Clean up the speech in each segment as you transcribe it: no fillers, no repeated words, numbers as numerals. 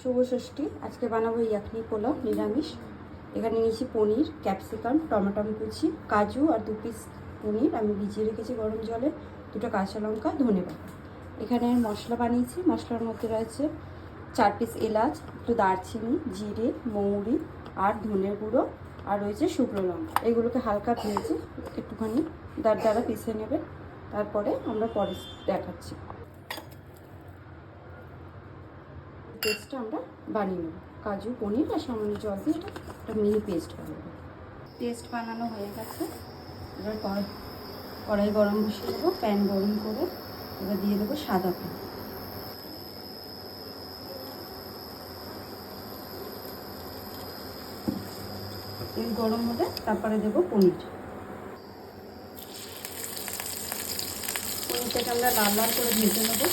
শুভ ষষ্ঠী। আজকে বানাবো ইয়াকনি পোলাও নিরামিষ। এখানে নিয়েছি পনির, ক্যাপসিকাম, টমেটো কুচি, কাজু আর 2 পিস পনির আমি ভিজিয়ে রেখেছি গরম জলে, 2টা কাঁচা লঙ্কা, ধনেপাতা। এখানে মশলা বানিয়েছি। মশলার মধ্যে রয়েছে 4 পিস এলাচ, একটু দারচিনি, জিরে, মৌরি আর ধনের গুঁড়ো, আর রয়েছে শুকনো লঙ্কা। এগুলোকে হালকা ভেজে একটুখানি দাঁড়া পিষে নেবে। তারপরে আমরা পরে দেখাচ্ছি। পেস্টটা আমরা বানিয়ে নেব। কাজু, পনির আর সামান্য জল দিয়ে একটা মিহি পেস্ট বানাবো। পেস্ট বানানো হয়ে গেছে। এবার কড়াই গরম বসিয়ে দেবো। প্যান গরম করে এবার দিয়ে দেবো সাদা তেল। তেল গরম হলে তারপরে দেবো পনিরটাকে আমরা লাল লাল করে ভেজে নেবো।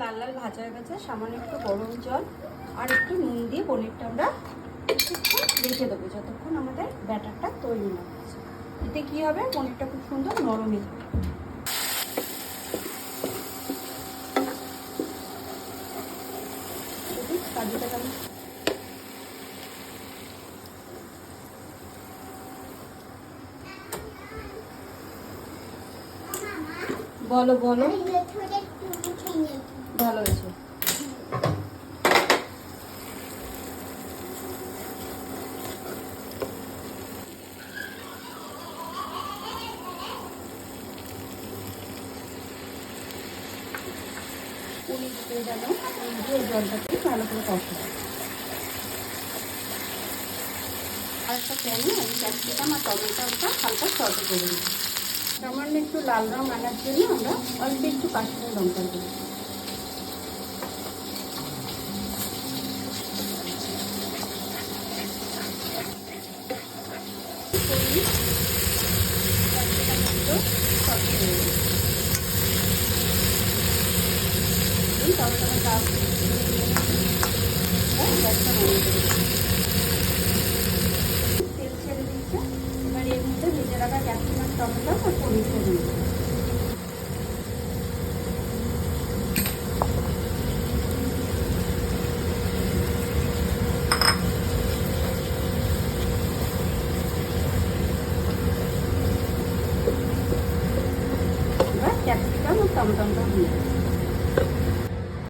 লাল লাল ভাজা হয়ে গেছে। সামান্য একটু গরম জল আর একটু নুন দিয়ে পনিরটা আমরা রেখে দেবো যতক্ষণ আমাদের ব্যাটারটা তৈরি না হচ্ছে। এতে কি হবে, পনিরটা খুব সুন্দর নরম হবে। কাজুটাকে আমি বলো বলো ভালো হয়েছে। পনির দিয়ে যেন দিয়ে জলটাকে ভালো করে কষাবো। আর একটা প্যানে আমি ক্যাপসিকাম আর টমেটোটা হালকা সর্ট করে দিই। সামান্য একটু লাল রং আনার জন্য আমরা অল্প একটু কাশ্মীরি লঙ্কা দিই। তেল ছেড়ে দিচ্ছে। এবার এর মধ্যে ভেজে রাখা ক্যাপসিকাম, টমেটো আর পনিরটা দিই। এবার ক্যাপসিকাম ও টমেটোটা দিয়ে